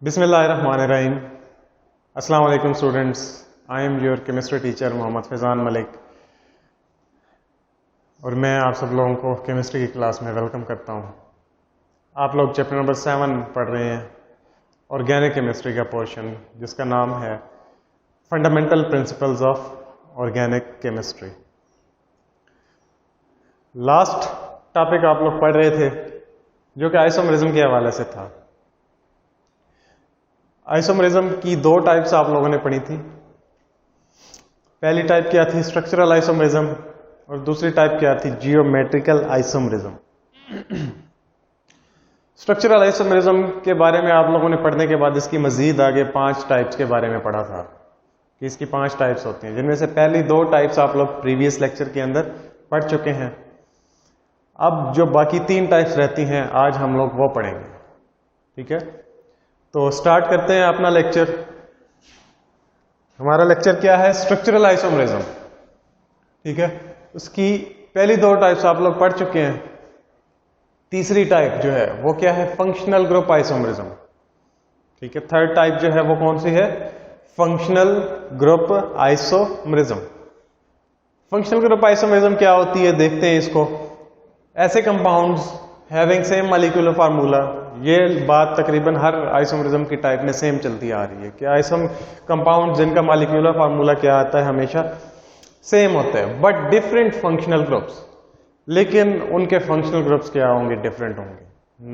बिस्मिल्लाहिर्रहमानिर्रहीम। अस्सलाम वालेकुम students, I am your chemistry teacher Mohammad Faizan Malik और मैं आप सब लोगों को केमिस्ट्री की क्लास में वेलकम करता हूँ। आप लोग चैप्टर नंबर 7 पढ़ रहे हैं, ऑर्गेनिक केमिस्ट्री का पोर्शन जिसका नाम है fundamental principles of organic chemistry. Last topic आप लोग पढ़ रहे थे जो कि आइसोमरिज्म के हवाले से था। आइसोमरिज्म की दो टाइप्स आप लोगों ने पढ़ी थी। पहली टाइप क्या थी? स्ट्रक्चरल आइसोमरिज्म, और दूसरी टाइप क्या थी? Geometrical isomerism. स्ट्रक्चरल आइसोमरिज्म के बारे में आप लोगों ने पढ़ने के बाद इसकी मजीद आगे 5 टाइप्स के बारे में पढ़ा था कि इसकी 5 टाइप्स होती हैं, जिनमें से पहली 2 टाइप्स आप लोग प्रीवियस लेक्चर के अंदर पढ़ चुके हैं। अब जो बाकी 3 टाइप्स रहती हैं आज हम लोग वो पढ़ेंगे। ठीक है, तो स्टार्ट करते हैं अपना लेक्चर। हमारा लेक्चर क्या है? Structural isomerism. ठीक है, उसकी पहली 2 टाइप्स आप लोग पढ़ चुके हैं। तीसरी टाइप जो है वो क्या है? Functional group isomerism. ठीक है, थर्ड टाइप जो है वो कौन सी है? Functional group isomerism. Functional group isomerism क्या होती है देखते हैं इसको। ऐसे compounds having same molecular formula, ये बात तकरीबन हर आइसोमरिज्म की टाइप में सेम चलती आ रही है कि आइसोम कंपाउंड जिनका मॉलिक्यूलर फार्मूला क्या आता है हमेशा सेम होता है, बट डिफरेंट फंक्शनल ग्रुप्स। लेकिन उनके फंक्शनल ग्रुप्स क्या होंगे? डिफरेंट होंगे।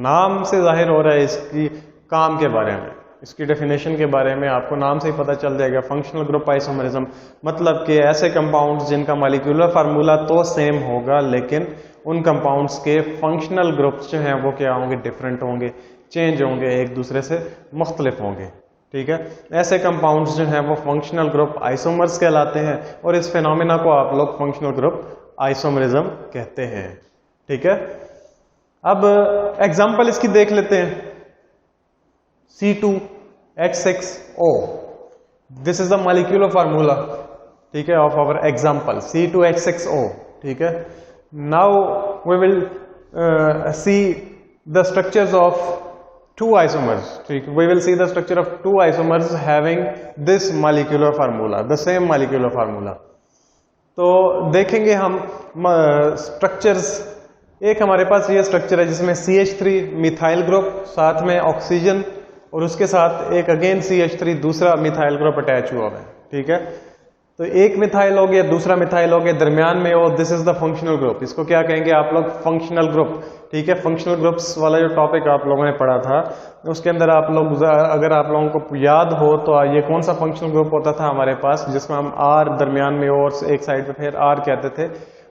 नाम से जाहिर हो रहा है इसकी काम के बारे में, इसकी डेफिनेशन के बारे में आपको नाम से ही पता चल जाएगा। फंक्शनल ग्रुप आइसोमरिज्म मतलब कि ऐसे कंपाउंड्स जिनका मॉलिक्यूलर फार्मूला तो सेम होगा लेकिन उन कंपाउंड्स के फंक्शनल ग्रुप्स जो हैं वो क्या होंगे? डिफरेंट होंगे, चेंज होंगे, एक दूसरे से मुख्तलिफ होंगे। ठीक है, ऐसे कंपाउंड्स जो हैं वो फंक्शनल ग्रुप आइसोमर्स कहलाते हैं और इस फिनोमेना को आप लोग फंक्शनल ग्रुप आइसोमरिज्म कहते हैं। ठीक है, अब एग्जांपल इसकी देख लेते हैं। C2H6O, this is the molecular formula, ठीक है, ऑफ आवर एग्जांपल C2H6O। ठीक है, now we will see the structures of 2 isomers. We will see the structure of 2 isomers having this molecular formula, the same molecular formula. तो देखेंगे हम structures. एक हमारे पास ये स्ट्रक्चर है जिसमें CH3 मिथाइल ग्रुप, साथ में ऑक्सीजन, और उसके साथ एक अगेन CH3 दूसरा मिथाइल ग्रुप अटैच हुआ है। ठीक है, तो एक मिथाइल हो गया, दूसरा मिथाइल हो गया, दरमियान में वो this is the functional group. इसको क्या कहेंगे आप लोग? Functional group. ठीक है, फंक्शनल ग्रुप्स वाला जो टॉपिक आप लोगों ने पढ़ा था उसके अंदर आप लोग, अगर आप लोगों को याद हो तो ये कौन सा फंक्शनल ग्रुप होता था हमारे पास जिसमें हम R दरमियान में और एक साइड पे फिर R कहते थे,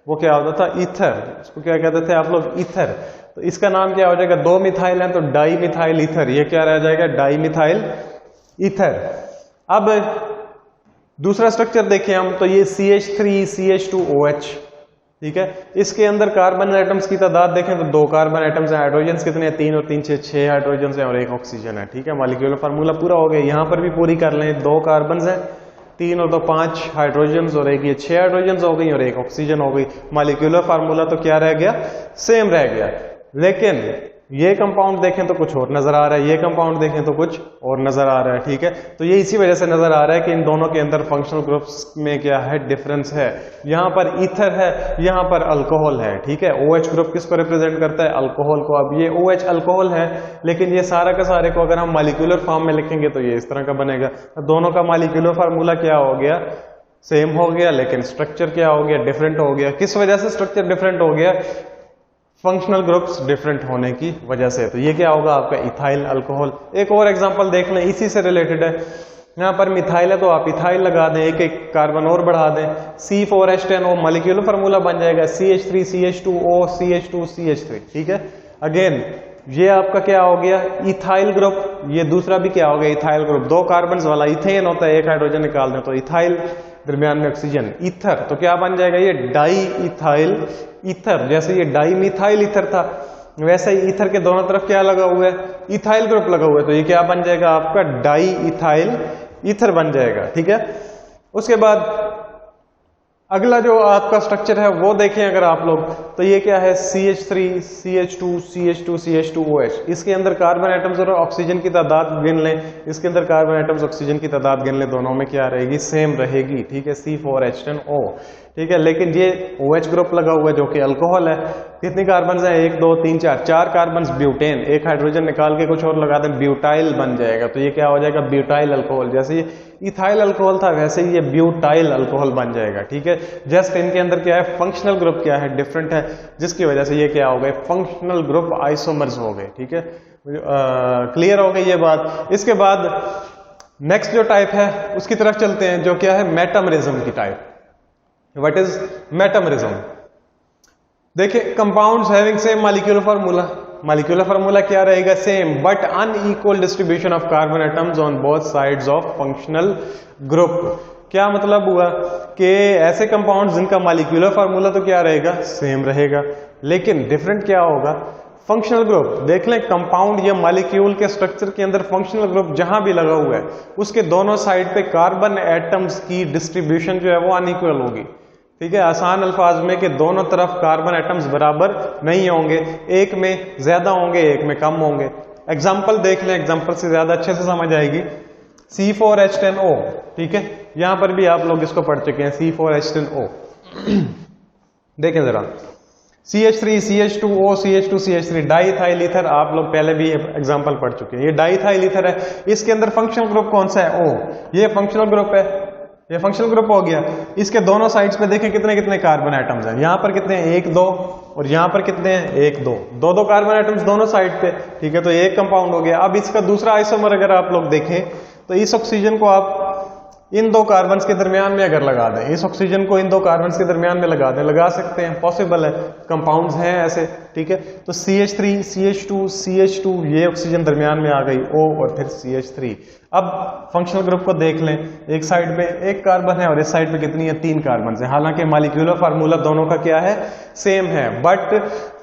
वो क्या होता था? ईथर। इसको क्या कहते थे आप लोग? ईथर। तो इसका नाम क्या हो जाएगा? 2 मिथाइल है तो डाई मिथाइल ईथर, ये क्या रह जाएगा? Di methyl ether. अब दूसरा स्ट्रक्चर देखें हम तो ये CH3CH2OH। ठीक है, इसके अंदर कार्बन एटम्स की तादाद देखें तो 2 कार्बन एटम्स हैं। हाइड्रोजन कितने हैं? 3 और 3 6 हाइड्रोजन हैं और 1 ऑक्सीजन है। ठीक है, मॉलिक्यूलर फार्मूला पूरा हो गया। यहां पर भी पूरी कर लें, 2 कार्बन हैं, 3 और 2 5 हाइड्रोजन और एक ये 6 हाइड्रोजन हो गई और 1 ऑक्सीजन हो गई। मॉलिक्यूलर फार्मूला तो क्या रह गया? सेम रह गया। लेकिन ये कंपाउंड देखें तो कुछ और नजर आ रहा है, ये कंपाउंड देखें तो कुछ और नजर आ रहा है। ठीक है, तो ये इसी वजह से नजर आ रहा है कि इन दोनों के अंदर फंक्शनल ग्रुप्स में क्या है? डिफरेंस है। यहां पर ईथर है, यहां पर अल्कोहल है। ठीक है, OH ग्रुप किसको रिप्रेजेंट करता है? अल्कोहल को। अब ये OH अल्कोहल है, लेकिन ये सारा का सारे को अगर हम मॉलिक्यूलर फॉर्म में लिखेंगे तो ये इस तरह का बनेगा। दोनों का मॉलिक्यूलर फार्मूला क्या हो गया? सेम हो गया, लेकिन स्ट्रक्चर क्या हो गया? डिफरेंट हो गया। किस वजह से स्ट्रक्चर डिफरेंट हो गया? फंक्शनल ग्रुप्स डिफरेंट होने की वजह से। तो ये क्या होगा आपका? Ethyl alcohol. एक और एग्जांपल देख लें, इसी से रिलेटेड है। यहां पर मिथाइल है तो आप इथाइल लगा दें, एक एक कार्बन और बढ़ा दें, C4H10O, मॉलिक्यूलर फार्मूला बन जाएगा CH3CH2O CH2CH3। ठीक है, अगेन ये आपका क्या हो गया? Ethyl group. ये दूसरा भी क्या हो गया? Ethyl group. 2 कार्बन वाला इथेन होता है, 1 हाइड्रोजन निकाल दें तो इथाइल, दरमियान में ऑक्सीजन। ईथर तो क्या बन जाएगा? ये डाई इथाइल ईथर। जैसे ये डाई मिथाइल ईथर था वैसे ही ईथर के दोनों तरफ क्या लगा हुआ है? इथाइल ग्रुप लगा हुआ है, तो ये क्या बन जाएगा आपका? डाई इथाइल ईथर बन जाएगा। ठीक है, उसके बाद अगला जो आपका स्ट्रक्चर है वो देखें अगर आप लोग, तो ये क्या है, CH3 CH2 CH2 CH2OH। इसके अंदर कार्बन एटम्स और ऑक्सीजन की तादाद गिन लें, इसके अंदर कार्बन एटम्स ऑक्सीजन की तादाद गिन लें, दोनों में क्या रहेगी, सेम रहेगी, ठीक है, C4H10O, ठीक है। लेकिन ये OH ग्रुप लगा हुआ है जो कि अल्कोहल है, कितनी कार्बन है, 1 2 3 4, 4 कार्बन ब्यूटेन, एक हाइड्रोजन निकाल के कुछ और लगा दें, ब्यूटाइल बन जाएगा, तो ये क्या हो जाएगा, ब्यूटाइल अल्कोहल। जैसे ये इथाइल अल्कोहल था वैसे ही ये ब्यूटाइल अल्कोहल बन जाएगा, ठीक है। जस्ट इनके अंदर क्या है, फंक्शनल ग्रुप क्या है, डिफरेंट है, जिसकी वजह से ये क्या हो गए, फंक्शनल ग्रुप आइसोमर्स हो गए, ठीक है। क्लियर हो गई ये बात। इसके बाद नेक्स्ट जो टाइप है उसकी तरफ चलते हैं, जो क्या है, मेटामरिज्म की टाइप। What is metamerism? देखिए, compounds having same molecular formula, molecular formula क्या रहेगा, same, but unequal distribution of carbon atoms on both sides of functional group. क्या मतलब हुआ कि ऐसे कंपाउंड्स जिनका मॉलिक्यूलर फार्मूला तो क्या रहेगा, सेम रहेगा, लेकिन डिफरेंट क्या होगा, फंक्शनल ग्रुप। देख लें, कंपाउंड या मॉलिक्यूल के स्ट्रक्चर के अंदर फंक्शनल ग्रुप जहां भी लगा हुआ है उसके दोनों साइड पे कार्बन एटम्स की डिस्ट्रीब्यूशन जो है वो अनइक्वल होगी, ठीक है। आसान अल्फाज में कि दोनों तरफ कार्बन एटम्स बराबर नहीं होंगे, एक में ज्यादा होंगे एक में कम होंगे। एग्जाम्पल देख लें, एग्जाम्पल से ज्यादा अच्छे से समझ आएगी। C4H10O, ठीक है, यहां पर भी आप लोग इसको पढ़ चुके हैं, C4H10O। देखें जरा, CH3 CH2O CH2 CH3 diethyl ether, आप लोग पहले भी एग्जाम्पल पढ़ चुके हैं। ये डाईथाइल ईथर है, इसके अंदर फंक्शनल ग्रुप कौन सा है, O, ये फंक्शनल ग्रुप है, ये फंक्शनल ग्रुप हो गया। इसके दोनों साइड्स पे देखें कितने कितने कार्बन एटम्स हैं, यहां पर कितने हैं, 1 2, और यहां पर कितने हैं, 1 2, दो कार्बन एटम्स दोनों साइड पे, ठीक है, तो एक कंपाउंड हो गया। अब इसका दूसरा आइसोमर अगर आप लोग देखें तो इस ऑक्सीजन को आप इन दो कार्बन के दरमियान में अगर लगा दें, इस ऑक्सीजन को इन दो कार्बन के दरमियान में लगा दें, लगा सकते हैं, पॉसिबल है, कंपाउंड्स हैं ऐसे, ठीक है। तो CH3 CH2 CH2, ये ऑक्सीजन दरमियान में आ गई, O और फिर CH3। अब फंक्शनल ग्रुप को देख लें, एक साइड पे एक कार्बन है और इस साइड पे कितनी है, 3 कार्बन है। हालांकि मॉलिक्यूलर फार्मूला दोनों का क्या है, सेम है, बट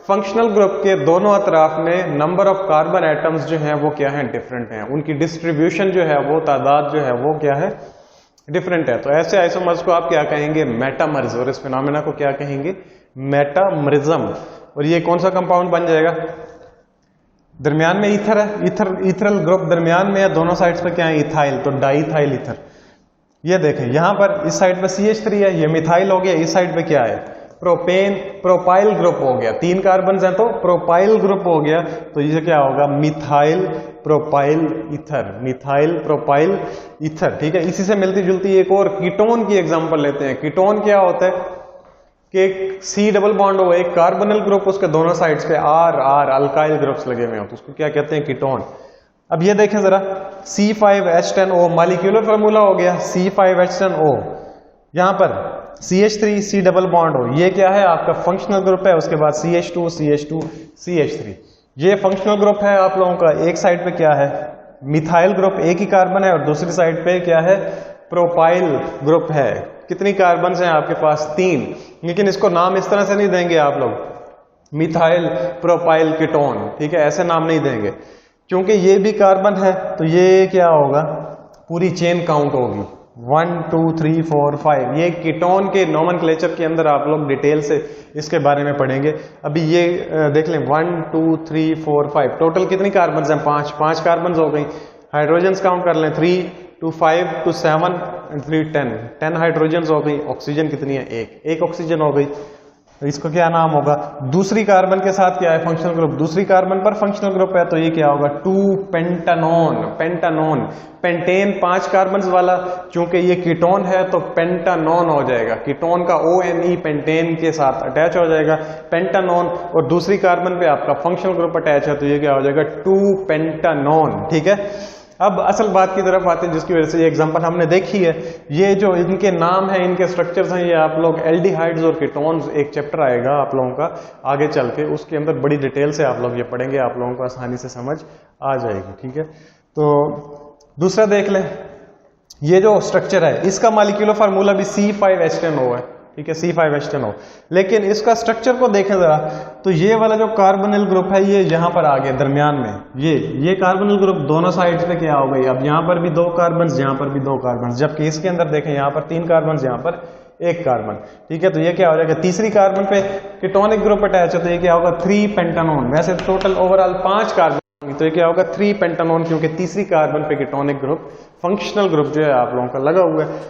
फंक्शनल ग्रुप के दोनों अतराफ में नंबर ऑफ कार्बन एटम्स जो है वो क्या है, डिफरेंट है, उनकी डिस्ट्रीब्यूशन जो है वो तादाद जो है वो क्या है, डिफरेंट है। तो ऐसे आइसोमर्स को आप क्या कहेंगे, मेटामर्स, और इस फिनोमेना को क्या कहेंगे, मेटामरिज्म। और ये कौन सा कंपाउंड बन जाएगा, दरमियान में ईथर है, ईथरल ग्रुप दरमियान में है, दोनों साइड्स पे क्या है, इथाइल, तो डाईथाइल ईथर। ये देखें यहां पर इस साइड पे CH3 है, ये मिथाइल हो गया, इस साइड पे क्या है, प्रोपेन, प्रोपाइल ग्रुप हो गया, 3 कार्बन हैं तो प्रोपाइल ग्रुप हो गया, तो ये क्या होगा, methyl propyl ether, methyl propyl ether, ठीक है। इसी से मिलती जुलती एक और कीटोन की एग्जांपल लेते हैं। कीटोन क्या होता है कि C डबल बॉन्ड हो, एक कार्बोनिल ग्रुप, उसके दोनों साइड्स पे R अल्काइल ग्रुप्स लगे हुए हो, तो उसको क्या कहते हैं, कीटोन। अब ये देखें जरा, C5H10O, मॉलिक्यूलर फार्मूला हो गया C5H10O, यहां पर CH3 C डबल बॉन्ड हो, ये क्या है आपका फंक्शनल ग्रुप है, उसके बाद CH2 CH2 CH3, ये फंक्शनल ग्रुप है आप लोगों का। एक साइड पे क्या है, मिथाइल ग्रुप, एक ही कार्बन है, और दूसरी साइड पे क्या है, प्रोपाइल ग्रुप है। कितनी कार्बन हैं आपके पास, 3, लेकिन इसको नाम इस तरह से नहीं देंगे आप लोग, मिथाइल प्रोपाइल कीटोन, ठीक है, ऐसे नाम नहीं देंगे, क्योंकि ये भी कार्बन है, तो ये क्या होगा, पूरी चेन काउंट होगी, 1 2 3 4 5। ये कीटोन के नोमेनक्लेचर के अंदर आप लोग डिटेल से इसके बारे में पढ़ेंगे। अभी ये देख लें, 1 2 3 4 5, टोटल कितनी कार्बन हैं, 5 कार्बन हो गई। हाइड्रोजन काउंट कर लें, 3 2 5 2 7 एंड 3 10 हाइड्रोजन हो गई। ऑक्सीजन कितनी है, एक ऑक्सीजन हो गई। तो इसको क्या नाम होगा, दूसरी कार्बन के साथ क्या है, फंक्शनल ग्रुप, दूसरी कार्बन पर फंक्शनल ग्रुप है, तो ये क्या होगा, 2 पेंटानोन। पेंटानोन, पेंटेन 5 कार्बन वाला, चूंकि ये कीटोन है तो पेंटानोन हो जाएगा, कीटोन का ONE पेंटेन के साथ अटैच हो जाएगा, पेंटानोन। और दूसरी कार्बन पे आपका फंक्शनल ग्रुप अटैच है, तो ये क्या हो जाएगा, 2 पेंटानोन, ठीक है। अब असल बात की तरफ आते हैं, जिसकी वजह से ये एग्जांपल हमने देखी है। ये जो इनके नाम हैं, इनके स्ट्रक्चर्स हैं, ये आप लोग एल्डिहाइड्स और कीटोन्स, एक चैप्टर आएगा आप लोगों का आगे चल के, उसके अंदर बड़ी डिटेल से आप लोग ये पढ़ेंगे, आप लोगों को आसानी से समझ आ जाएगी, ठीक है। तो दूसरा देख लें, ये जो स्ट्रक्चर है इसका मॉलिक्यूलर फार्मूला भी C5H10O है, ठीक है, C5H10O। लेकिन इसका स्ट्रक्चर को देखें जरा, तो ये वाला जो कार्बोनिल ग्रुप है ये यहां पर आ गया दरमियान में, ये कार्बोनिल ग्रुप दोनों साइड्स पे क्या हो गई, अब यहां पर भी 2 कार्बन, यहां पर भी 2 कार्बन, जबकि इसके अंदर देखें यहां पर 3 कार्बन, यहां पर एक कार्बन, ठीक है। तो ये क्या हो जाएगा, तीसरी कार्बन पे कीटोनिक ग्रुप अटैच है तो ये क्या होगा 3 पेंटानोन। वैसे टोटल ओवरऑल 5 कार्बन, तो ये क्या होगा 3 पेंटानोन, क्योंकि तीसरी कार्बन पे कीटोनिक ग्रुप फंक्शनल ग्रुप जो है आप लोगों का लगा हुआ है।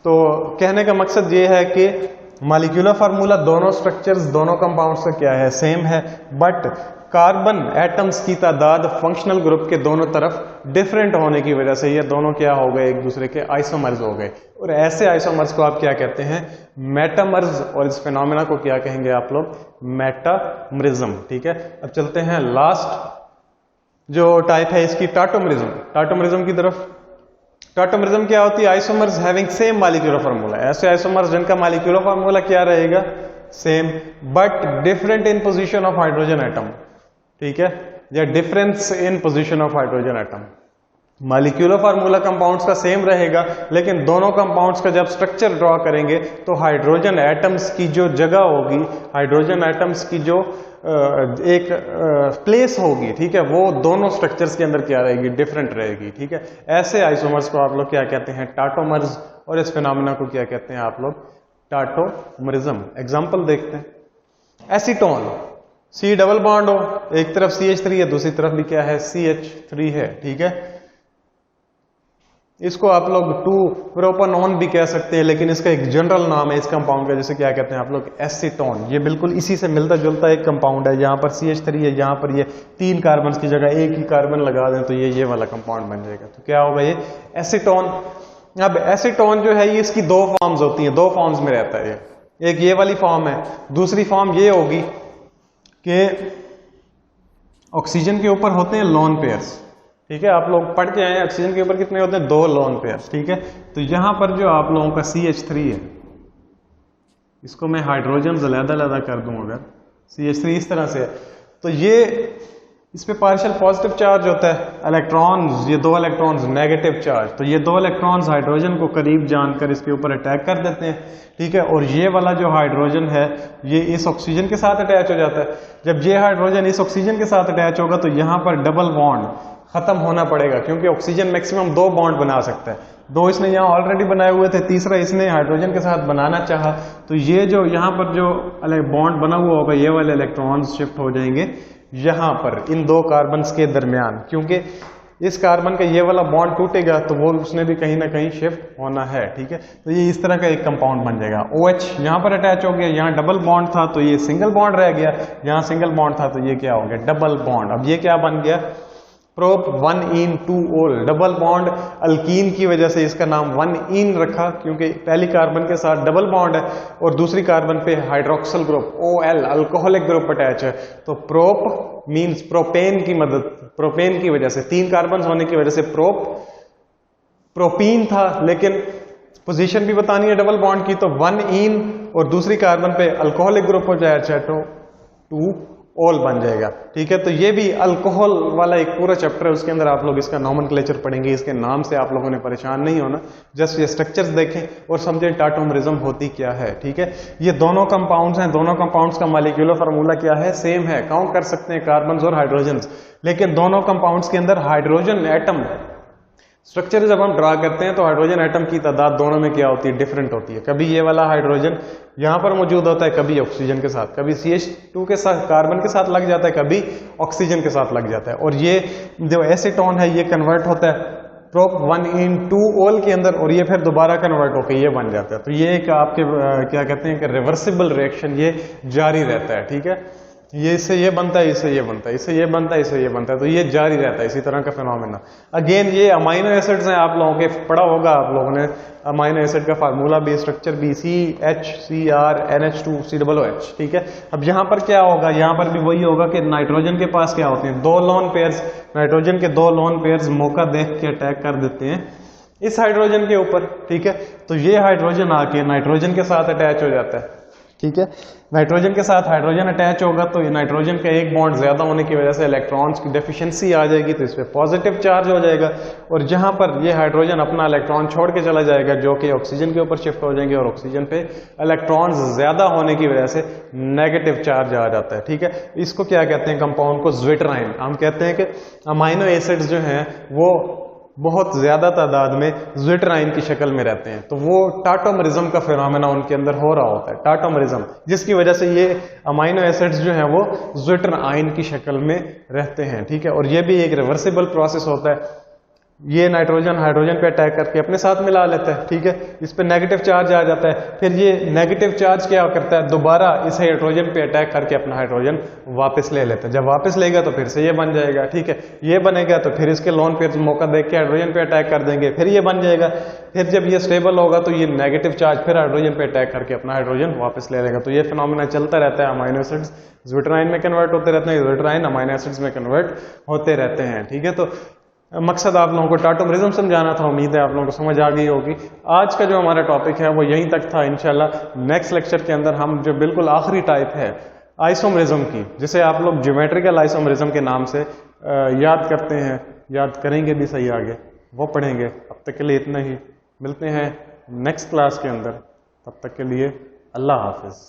तो कहने का मकसद ये है कि मॉलिक्यूलर फार्मूला दोनों स्ट्रक्चर्स दोनों कंपाउंड्स का क्या है, सेम है, बट कार्बन एटम्स की तादाद फंक्शनल ग्रुप के दोनों तरफ डिफरेंट होने की वजह से ये दोनों क्या हो गए, एक दूसरे के आइसोमर्स हो गए। और ऐसे आइसोमर्स को आप क्या कहते हैं, मेटामर्स, और इस फिनोमेना को क्या कहेंगे आप लोग, मेटामरिज्म, ठीक है। अब चलते हैं लास्ट जो टाइप है इसकी, टाटोमरिज्म। टाटोमरिज्म की तरफ। टाटोमरिज्म क्या होती है, isomers having same molecular formula. ऐसे आइसोमर्स जिनका मॉलिक्यूलर फार्मूला क्या रहेगा, same, but different in position of hydrogen atom, ठीक है, या difference in position of hydrogen atom. Molecular formula compounds का सेम रहेगा, लेकिन दोनों कंपाउंड्स का जब स्ट्रक्चर ड्रॉ करेंगे तो हाइड्रोजन एटम्स की जो जगह होगी, हाइड्रोजन एटम्स की जो एक प्लेस होगी, ठीक है, वो दोनों स्ट्रक्चर्स के अंदर क्या रहेगी, डिफरेंट रहेगी, ठीक है। ऐसे आइसोमर्स को आप लोग क्या कहते हैं, टाटोमर्स, और इस फिनोमेना को क्या कहते हैं आप लोग, टाटोमरिज्म। एग्जांपल देखते हैं, एसीटोन, C डबल बॉन्ड हो, एक तरफ CH3 है, दूसरी तरफ भी क्या है, CH3 है, ठीक है। इसको आप लोग 2-प्रोपानोन भी कह सकते हैं, लेकिन इसका एक जनरल नाम है इस कंपाउंड का, जिसे क्या कहते हैं आप लोग, एसीटोन। ये बिल्कुल इसी से मिलता जुलता एक कंपाउंड है, यहाँ पर CH3 है, यहाँ पर ये 3 कार्बन की जगह एक ही कार्बन लगा दें तो ये वाला कंपाउंड बन जाएगा। तो क्या होगा ये एसीटोन। अब एसीटोन जो है ये इसकी 2 फॉर्म्स होती हैं, 2 फॉर्म्स में रहता है ये। एक ये वाली फॉर्म है, दूसरी फॉर्म ये होगी कि ऑक्सीजन के ऊपर होते हैं लोन पेयर्स, ठीक है। आप लोग पढ़ के आए, ऑक्सीजन के ऊपर कितने होते हैं, 2 लोन पेयर्स, ठीक है। तो यहां पर जो आप लोगों का CH3 है, इसको मैं हाइड्रोजन अलग-अलग कर दूं, अगर CH3 इस तरह से है तो ये इस पे पार्शियल पॉजिटिव चार्ज होता है, इलेक्ट्रॉन्स, ये 2 इलेक्ट्रॉन्स नेगेटिव चार्ज, तो ये 2 इलेक्ट्रॉन्स हाइड्रोजन को करीब जानकर इसके ऊपर अटैक कर देते हैं, ठीक है। और ये वाला जो हाइड्रोजन है ये इस ऑक्सीजन के साथ अटैच हो जाता है। जब ये हाइड्रोजन इस ऑक्सीजन के साथ अटैच होगा तो यहां पर डबल बॉन्ड खत्म होना पड़ेगा, क्योंकि ऑक्सीजन मैक्सिमम 2 बॉन्ड बना सकता है। 2 इसने यहाँ ऑलरेडी बनाए हुए थे, तीसरा इसने हाइड्रोजन के साथ बनाना चाहा, तो ये जो यहाँ पर जो बॉन्ड बना हुआ होगा, ये वाले इलेक्ट्रॉन्स शिफ्ट हो जाएंगे यहां पर इन 2 कार्बन्स के दरमियान, क्योंकि इस कार्बन का ये वाला बॉन्ड टूटेगा तो वो उसने भी कहीं ना कहीं शिफ्ट होना है, ठीक है। तो ये इस तरह का एक कंपाउंड बन जाएगा। OH यहां पर अटैच हो गया, यहाँ डबल बॉन्ड था तो ये सिंगल बॉन्ड रह गया, यहाँ सिंगल बॉन्ड था तो ये क्या हो गया, डबल बॉन्ड। अब ये क्या बन गया, prop 1-ene-2-ol, double bond. Alkyne की वजह से इसका नाम 1-ene रखा, क्योंकि पहली कार्बन के साथ डबल बॉन्ड है और दूसरी कार्बन पे hydroxyl group OL, alcoholic group attach है। तो प्रोप मींस प्रोपेन की मदद, प्रोपेन की वजह से 3 कार्बन होने की वजह से प्रोपीन था, लेकिन पोजीशन भी बतानी है डबल बॉन्ड की, तो 1-ene और दूसरी कार्बन पे अल्कोहलिक ग्रुप हो जाए तो 2-ol बन जाएगा, ठीक है। तो ये भी अल्कोहल वाला एक पूरा चैप्टर है, उसके अंदर आप लोग इसका नॉमेनक्लेचर पढ़ेंगे, इसके नाम से आप लोगों ने परेशान नहीं होना, जस्ट ये स्ट्रक्चर्स देखें और समझें टाटोमरिज्म होती क्या है, ठीक है। ये दोनों कंपाउंड्स हैं, दोनों कंपाउंड्स का मॉलिक्यूलर फार्मूला क्या है, सेम है, काउंट कर सकते हैं कार्बन और हाइड्रोजन, लेकिन दोनों कंपाउंड्स के अंदर हाइड्रोजन एटम स्ट्रक्चर जब हम ड्रा करते हैं तो हाइड्रोजन एटम की तादाद दोनों में क्या होती है, डिफरेंट होती है। कभी ये वाला हाइड्रोजन यहां पर मौजूद होता है, कभी ऑक्सीजन के साथ, कभी CH2 के साथ कार्बन के साथ लग जाता है, कभी ऑक्सीजन के साथ लग जाता है। और ये जो एसीटोन है ये कन्वर्ट होता है प्रोप 1-ene-2-ol के अंदर, और ये फिर दोबारा कन्वर्ट होकर ये बन जाता है। तो ये एक आपके क्या कहते हैं कि रिवर्सिबल रिएक्शन ये जारी रहता है, ठीक है। ये इससे ये बनता है, इससे ये बनता है, इससे ये बनता है, इससे ये बनता है, तो ये जारी रहता है, इसी तरह का फिनोमेना। अगेन ये अमाइनो एसिड्स हैं, आप लोगों के पढ़ा होगा आप लोगों ने अमाइनो एसिड का फार्मूला भी, स्ट्रक्चर भी, CH3CR NH2COOH, ठीक है। अब यहाँ पर क्या होगा, यहाँ पर भी वही होगा कि नाइट्रोजन के पास क्या होते हैं, 2 लोन पेयर्स, नाइट्रोजन के 2 लोन पेयर्स मौका देख के अटैक कर देते हैं इस हाइड्रोजन के ऊपर, ठीक है। तो ये हाइड्रोजन आके नाइट्रोजन के साथ अटैच हो जाता है, ठीक है। नाइट्रोजन के साथ हाइड्रोजन अटैच होगा तो ये नाइट्रोजन का एक बॉन्ड ज्यादा होने की वजह से इलेक्ट्रॉन्स की डेफिशिएंसी आ जाएगी, तो इस पे पॉजिटिव चार्ज हो जाएगा, और जहां पर ये हाइड्रोजन अपना इलेक्ट्रॉन छोड़ के चला जाएगा जो कि ऑक्सीजन के ऊपर शिफ्ट हो जाएंगे, और ऑक्सीजन पे इलेक्ट्रॉन्स ज्यादा होने की वजह से नेगेटिव चार्ज आ जाता है, ठीक है। इसको क्या कहते हैं, कंपाउंड को ज्विटराइन। हम कहते हैं कि अमाइनो एसिड्स जो हैं वो बहुत ज्यादा तादाद में ज्विटराइन की शक्ल में रहते हैं। तो वो टाटोमरिज्म का फिनोमेना उनके अंदर हो रहा होता है, टाटोमरिज्म, जिसकी वजह से ये अमाइनो एसिड्स जो हैं वो ज्विटराइन की शक्ल में रहते हैं। ठीक है, और ये भी एक रिवर्सिबल प्रोसेस होता है। ये नाइट्रोजन हाइड्रोजन पे अटैक करके अपने साथ मिला लेता है। ठीक है, इस पे नेगेटिव चार्ज आ जाता है, फिर ये नेगेटिव चार्ज क्या करता है, दोबारा इस हाइड्रोजन पे अटैक करके अपना हाइड्रोजन वापस ले लेता है। जब वापस लेगा तो फिर से ये बन जाएगा। ठीक है, ये बनेगा तो फिर इसके लोन पे मौका देख के हाइड्रोजन पे अटैक कर देंगे, फिर ये बन जाएगा। फिर जब ये स्टेबल होगा तो ये नेगेटिव चार्ज फिर हाइड्रोजन पे अटैक करके अपना हाइड्रोजन वापस ले लेगा। तो ये फिनोमेना चलता रहता है। अमाइनो एसिड्स ज्विटराइन में कन्वर्ट होते रहते हैं, ज्विटराइन अमाइनो एसिड्स में कन्वर्ट होते रहते हैं। ठीक है, तो मकसद आप लोगों को टाटोमरिज्म समझाना था। उम्मीद है आप लोगों को समझ आ गई होगी। आज का जो हमारा टॉपिक है वो यहीं तक था। इंशाल्लाह नेक्स्ट लेक्चर के अंदर हम जो बिल्कुल आखिरी टाइप है आइसोमरिज्म की, जिसे आप लोग ज्योमेट्रिकल आइसोमरिज्म के नाम से याद करते हैं, याद करेंगे भी सही आगे, वो पढ़ेंगे। अब तक के लिए इतना ही, मिलते हैं नेक्स्ट क्लास के अंदर। तब तक के लिए अल्लाह हाफिज।